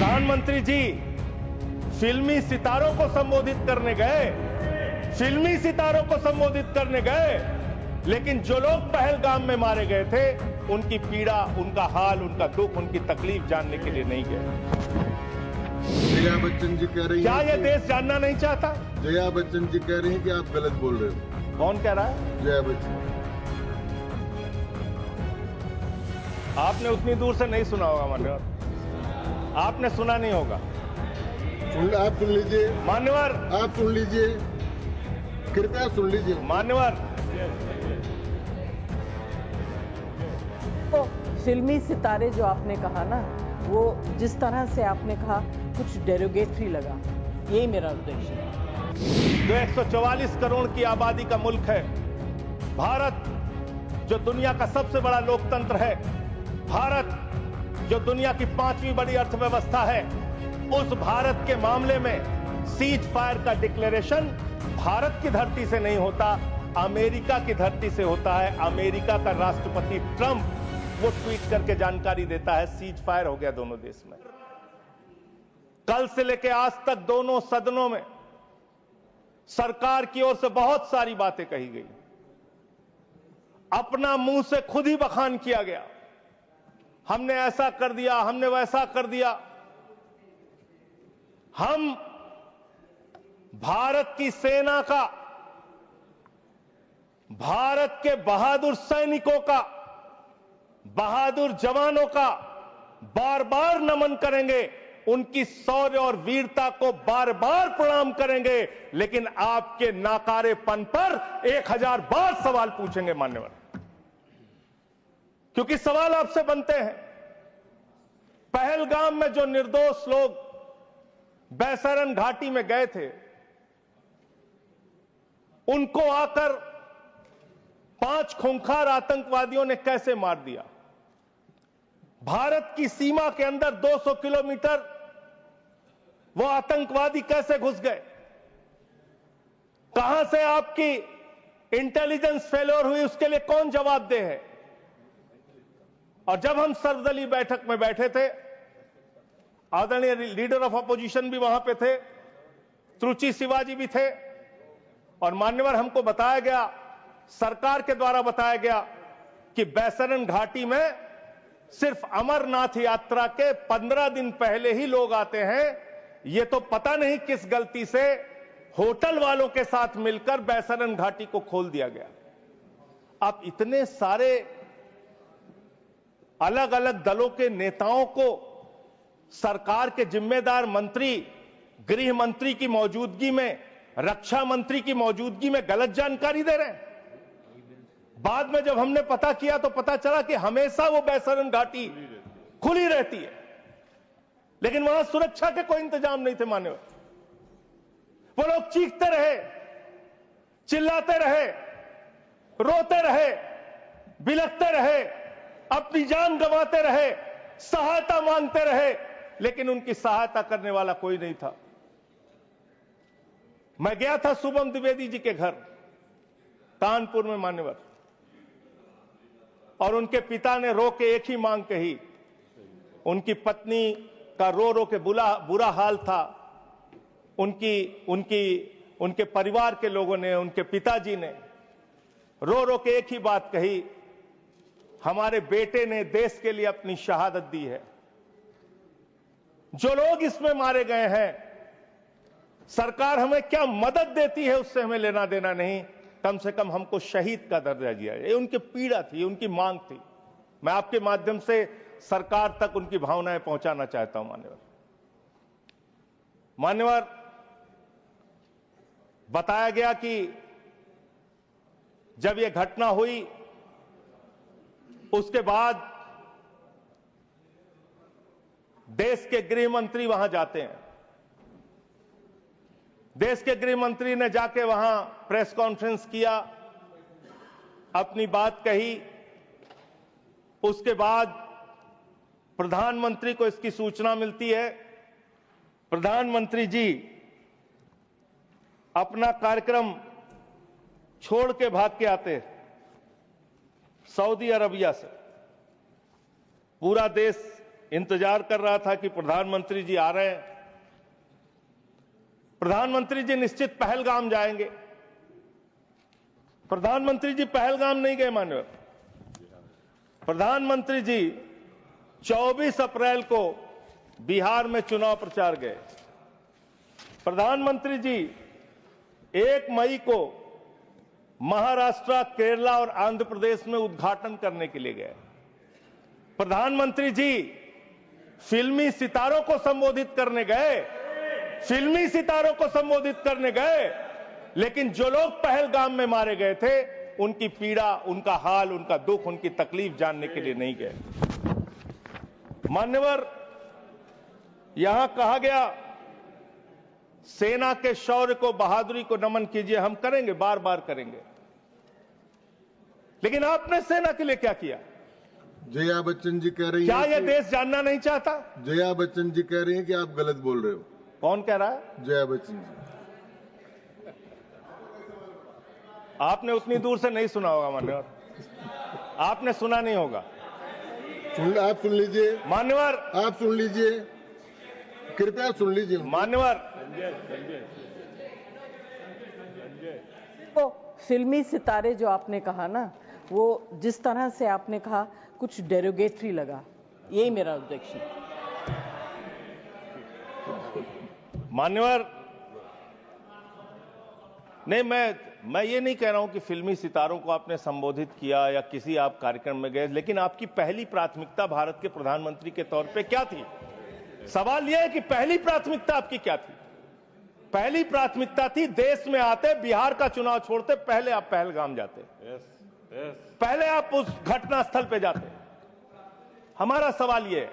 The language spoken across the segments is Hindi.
प्रधानमंत्री जी फिल्मी सितारों को संबोधित करने गए, फिल्मी सितारों को संबोधित करने गए, लेकिन जो लोग पहलगाम में मारे गए थे उनकी पीड़ा, उनका हाल, उनका दुख, उनकी तकलीफ जानने के लिए नहीं गए। जया बच्चन जी कह रही क्या हैं यह देश जानना नहीं चाहता? जया बच्चन जी कह रही हैं कि आप गलत बोल रहे हो। कौन कह रहा है? जया बच्चन। आपने उतनी दूर से नहीं सुना होगा मान्यवर, आपने सुना नहीं होगा। आप सुन लीजिए मान्यवर, आप सुन लीजिए, कृपया सुन लीजिए। मान्यवर, तो फिल्मी सितारे जो आपने कहा ना, वो जिस तरह से आपने कहा कुछ डेरोगेटरी लगा, यही मेरा उद्देश्य है। जो 144 करोड़ की आबादी का मुल्क है भारत, जो दुनिया का सबसे बड़ा लोकतंत्र है भारत, जो दुनिया की 5वीं बड़ी अर्थव्यवस्था है, उस भारत के मामले में सीज फायर का डिक्लेरेशन भारत की धरती से नहीं होता, अमेरिका की धरती से होता है। अमेरिका का राष्ट्रपति ट्रंप वो ट्वीट करके जानकारी देता है सीज फायर हो गया दोनों देश में। कल से लेकर आज तक दोनों सदनों में सरकार की ओर से बहुत सारी बातें कही गई, अपना मुंह से खुद ही बखान किया गया, हमने ऐसा कर दिया, हमने वैसा कर दिया। हम भारत की सेना का, भारत के बहादुर सैनिकों का, बहादुर जवानों का बार बार नमन करेंगे, उनकी शौर्य और वीरता को बार बार प्रणाम करेंगे, लेकिन आपके नाकारेपन पर 1000 बार सवाल पूछेंगे मान्यवर, क्योंकि सवाल आपसे बनते हैं। पहलगाम में जो निर्दोष लोग बैसरन घाटी में गए थे, उनको आकर 5 खूंखार आतंकवादियों ने कैसे मार दिया? भारत की सीमा के अंदर 200 किलोमीटर वो आतंकवादी कैसे घुस गए? कहां से आपकी इंटेलिजेंस फेलियर हुई, उसके लिए कौन जवाबदेह है? और जब हम सर्वदलीय बैठक में बैठे थे, आदरणीय लीडर ऑफ अपोजिशन भी वहां पे थे, त्रुचि शिवाजी भी थे, और मान्यवर हमको बताया गया, सरकार के द्वारा बताया गया कि बैसरन घाटी में सिर्फ अमरनाथ यात्रा के 15 दिन पहले ही लोग आते हैं। ये तो पता नहीं किस गलती से होटल वालों के साथ मिलकर बैसरन घाटी को खोल दिया गया। आप इतने सारे अलग अलग दलों के नेताओं को सरकार के जिम्मेदार मंत्री, गृह मंत्री की मौजूदगी में, रक्षा मंत्री की मौजूदगी में गलत जानकारी दे रहे हैं। बाद में जब हमने पता किया तो पता चला कि हमेशा वो बैसरन घाटी खुली रहती है, लेकिन वहां सुरक्षा के कोई इंतजाम नहीं थे मान्यवर। वो लोग चीखते रहे, चिल्लाते रहे, रोते रहे, बिलखते रहे, अपनी जान गंवाते रहे, सहायता मांगते रहे, लेकिन उनकी सहायता करने वाला कोई नहीं था। मैं गया था शुभम द्विवेदी जी के घर कानपुर में मान्यवर, और उनके पिता ने रो के एक ही मांग कही। उनकी पत्नी का रो रो के बुरा हाल था, उनके परिवार के लोगों ने, उनके पिताजी ने रो रो के एक ही बात कही, हमारे बेटे ने देश के लिए अपनी शहादत दी है। जो लोग इसमें मारे गए हैं, सरकार हमें क्या मदद देती है उससे हमें लेना देना नहीं, कम से कम हमको शहीद का दर्जा दिया। ये उनकी पीड़ा थी, उनकी मांग थी। मैं आपके माध्यम से सरकार तक उनकी भावनाएं पहुंचाना चाहता हूं मान्यवर, बताया गया कि जब यह घटना हुई उसके बाद देश के गृह मंत्री वहां जाते हैं। देश के गृह मंत्री ने जाके वहां प्रेस कॉन्फ्रेंस किया, अपनी बात कही। उसके बाद प्रधानमंत्री को इसकी सूचना मिलती है। प्रधानमंत्री जी अपना कार्यक्रम छोड़ के भाग के आते हैं सऊदी अरबिया से। पूरा देश इंतजार कर रहा था कि प्रधानमंत्री जी आ रहे हैं। प्रधानमंत्री जी निश्चित पहलगाम जाएंगे। प्रधानमंत्री जी पहलगाम नहीं गए मान्यवर। प्रधानमंत्री जी 24 अप्रैल को बिहार में चुनाव प्रचार गए। प्रधानमंत्री जी 1 मई को महाराष्ट्र, केरला और आंध्र प्रदेश में उद्घाटन करने के लिए गए। प्रधानमंत्री जी फिल्मी सितारों को संबोधित करने गए, फिल्मी सितारों को संबोधित करने गए, लेकिन जो लोग पहलगाम में मारे गए थे उनकी पीड़ा, उनका हाल, उनका दुख, उनकी तकलीफ जानने के लिए नहीं गए। मान्यवर, यहां कहा गया सेना के शौर्य को, बहादुरी को नमन कीजिए। हम करेंगे, बार बार करेंगे, लेकिन आपने सेना के लिए क्या किया? जया बच्चन जी कह रही क्या हैं यह देश जानना नहीं चाहता? जया बच्चन जी कह रही हैं कि आप गलत बोल रहे हो। कौन कह रहा है? जया बच्चन जी। आपने उतनी दूर से नहीं सुना होगा मान्यवर, आपने सुना नहीं होगा। आप सुन लीजिए मान्यवर, आप सुन लीजिए, कृपया सुन लीजिए मान्यवर। तो फिल्मी सितारे जो आपने कहा ना, वो जिस तरह से आपने कहा कुछ डेरोगेटरी लगा, यही मेरा उद्देश्य है। मान्यवर, नहीं, मैं ये नहीं कह रहा हूं कि फिल्मी सितारों को आपने संबोधित किया या किसी आप कार्यक्रम में गए, लेकिन आपकी पहली प्राथमिकता भारत के प्रधानमंत्री के तौर पे क्या थी? सवाल यह है कि पहली प्राथमिकता आपकी क्या थी? पहली प्राथमिकता थी देश में आते, बिहार का चुनाव छोड़ते, पहले आप पहलगाम जाते। पहले आप उस घटना स्थल पे जाते। हमारा सवाल यह है,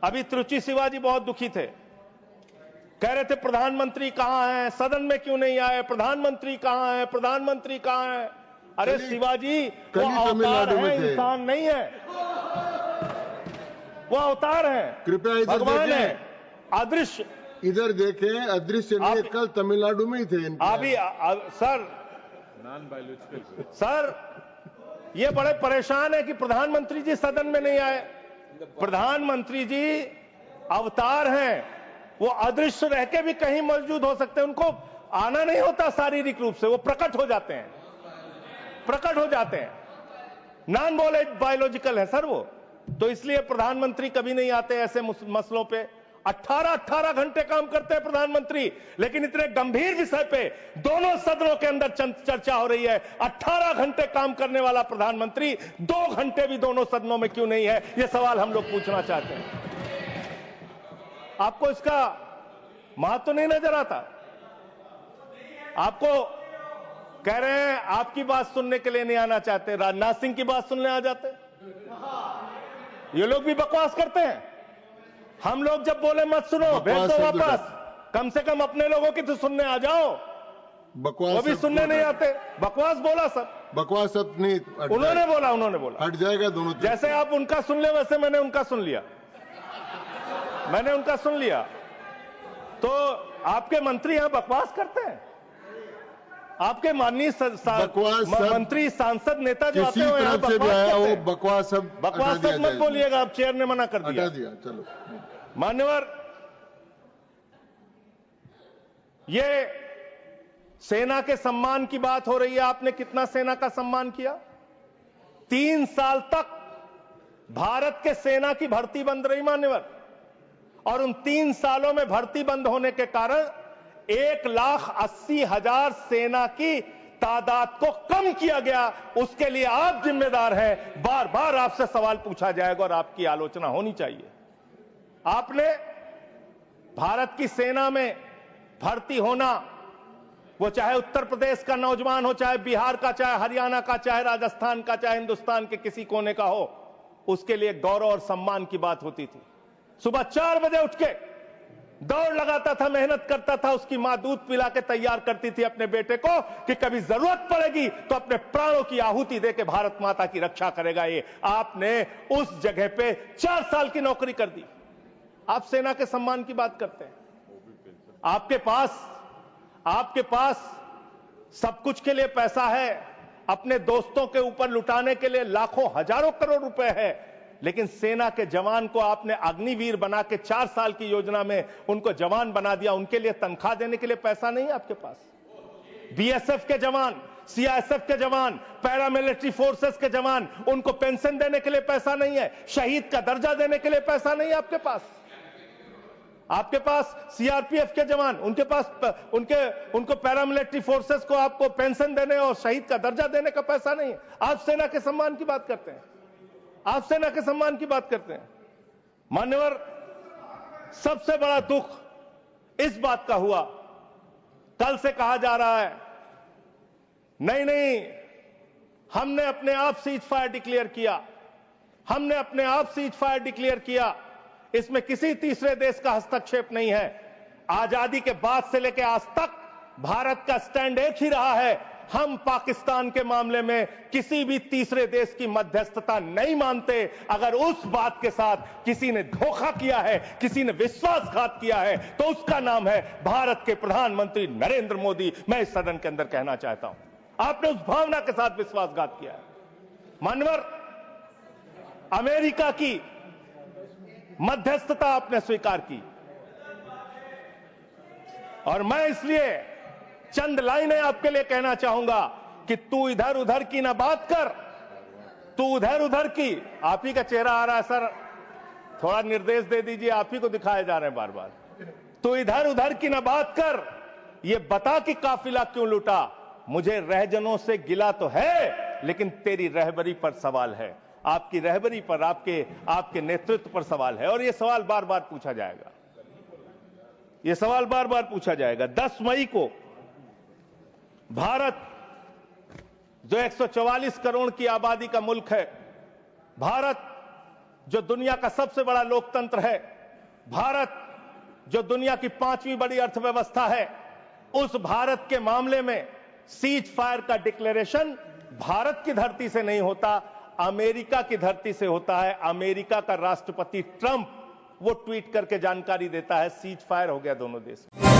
अभी त्रुचि शिवाजी बहुत दुखी थे, कह रहे थे प्रधानमंत्री कहां है, सदन में क्यों नहीं आए, प्रधानमंत्री कहां है, प्रधानमंत्री कहां है? अरे शिवाजी, वो अवतार है, इंसान नहीं है। वो अवतार है, कृपया इधर भगवान देखें। है, अदृश्य। इधर देखें, अदृश्य नहीं, कल तमिलनाडु में ही थे अभी सर ये बड़े परेशान है कि प्रधानमंत्री जी सदन में नहीं आए। प्रधानमंत्री जी अवतार हैं, वो अदृश्य रह के भी कहीं मौजूद हो सकते हैं, उनको आना नहीं होता शारीरिक रूप से, वो प्रकट हो जाते हैं, प्रकट हो जाते हैं। नॉन बायोलॉजिकल है सर वो, तो इसलिए प्रधानमंत्री कभी नहीं आते ऐसे मसलों पे। 18 घंटे काम करते हैं प्रधानमंत्री, लेकिन इतने गंभीर विषय पे दोनों सदनों के अंदर चर्चा हो रही है। 18 घंटे काम करने वाला प्रधानमंत्री 2 घंटे भी दोनों सदनों में क्यों नहीं है, यह सवाल हम लोग पूछना चाहते हैं। आपको इसका महत्व नहीं नजर आता? आपको कह रहे हैं आपकी बात सुनने के लिए नहीं आना चाहते, राजनाथ सिंह की बात सुनने आ जाते। ये लोग भी बकवास करते हैं। हम लोग जब बोले मत सुनो, भेज दो वापस, कम से कम अपने लोगों की तो सुनने आ जाओ। बकवास वो भी सुनने नहीं आते, बकवास बोला सब, बकवास सब नहीं, उन्होंने बोला हट जाएगा दोनों। जैसे आप उनका सुन ले वैसे मैंने उनका सुन लिया, मैंने उनका सुन लिया। तो आपके मंत्री यहां बकवास करते हैं? आपके माननीय मंत्री, सांसद, नेता जो आते हैं यहां बकवास सब मत बोलिएगा, आप चेयर ने मना कर दिया। चलो मान्यवर, ये सेना के सम्मान की बात हो रही है। आपने कितना सेना का सम्मान किया? 3 साल तक भारत के सेना की भर्ती बंद रही मान्यवर, और उन 3 सालों में भर्ती बंद होने के कारण 1,80,000 सेना की तादाद को कम किया गया। उसके लिए आप जिम्मेदार हैं। बार बार आपसे सवाल पूछा जाएगा और आपकी आलोचना होनी चाहिए। आपने भारत की सेना में भर्ती होना, वो चाहे उत्तर प्रदेश का नौजवान हो, चाहे बिहार का, चाहे हरियाणा का, चाहे राजस्थान का, चाहे हिंदुस्तान के किसी कोने का हो, उसके लिए गौरव और सम्मान की बात होती थी। सुबह 4 बजे उठ के दौड़ लगाता था, मेहनत करता था, उसकी मां दूध पिला के तैयार करती थी अपने बेटे को कि कभी जरूरत पड़ेगी तो अपने प्राणों की आहुति देके भारत माता की रक्षा करेगा। ये आपने उस जगह पे 4 साल की नौकरी कर दी। आप सेना के सम्मान की बात करते हैं। आपके पास सब कुछ के लिए पैसा है, अपने दोस्तों के ऊपर लुटाने के लिए लाखों हजारों करोड़ रुपए है, लेकिन सेना के जवान को आपने अग्निवीर बना के 4 साल की योजना में उनको जवान बना दिया। उनके लिए तनख्वाह देने के लिए पैसा नहीं है आपके पास। बीएसएफ के जवान, सीआईएसएफ के जवान, पैरामिलिट्री फोर्सेस के जवान, उनको पेंशन देने के लिए पैसा नहीं है, शहीद का दर्जा देने के लिए पैसा नहीं है आपके पास। आपके पास सीआरपीएफ के जवान, उनके पास उनको पैरामिलिट्री फोर्सेस को आपको पेंशन देने और शहीद का दर्जा देने का पैसा नहीं है। आप सेना के सम्मान की बात करते हैं, आप सेना के सम्मान की बात करते हैं। मान्यवर, सबसे बड़ा दुख इस बात का हुआ, कल से कहा जा रहा है नहीं, हमने अपने आप सीज फायर डिक्लेयर किया, हमने अपने आप सीज फायर डिक्लेयर किया, इसमें किसी तीसरे देश का हस्तक्षेप नहीं है। आजादी के बाद से लेकर आज तक भारत का स्टैंड एक ही रहा है, हम पाकिस्तान के मामले में किसी भी तीसरे देश की मध्यस्थता नहीं मानते। अगर उस बात के साथ किसी ने धोखा किया है, किसी ने विश्वासघात किया है, तो उसका नाम है भारत के प्रधानमंत्री नरेंद्र मोदी। मैं इस सदन के अंदर कहना चाहता हूं, आपने उस भावना के साथ विश्वासघात किया है। मानवर, अमेरिका की मध्यस्थता आपने स्वीकार की, और मैं इसलिए चंद लाइनें आपके लिए कहना चाहूंगा कि तू इधर उधर की ना बात कर, तू उधर उधर की। आप ही का चेहरा आ रहा है सर, थोड़ा निर्देश दे दीजिए, आप ही को दिखाए जा रहे हैं बार बार। तू इधर उधर की ना बात कर, ये बता कि काफिला क्यों लूटा। मुझे रहजनों से गिला तो है, लेकिन तेरी रहबरी पर सवाल है, आपकी रहबरी पर, आपके नेतृत्व पर सवाल है, और यह सवाल बार बार पूछा जाएगा, यह सवाल बार बार पूछा जाएगा। 10 मई को भारत, जो 144 करोड़ की आबादी का मुल्क है, भारत जो दुनिया का सबसे बड़ा लोकतंत्र है, भारत जो दुनिया की 5वीं बड़ी अर्थव्यवस्था है, उस भारत के मामले में सीज फायर का डिक्लेरेशन भारत की धरती से नहीं होता, अमेरिका की धरती से होता है। अमेरिका का राष्ट्रपति ट्रंप वो ट्वीट करके जानकारी देता है सीज फायर हो गया दोनों देश में।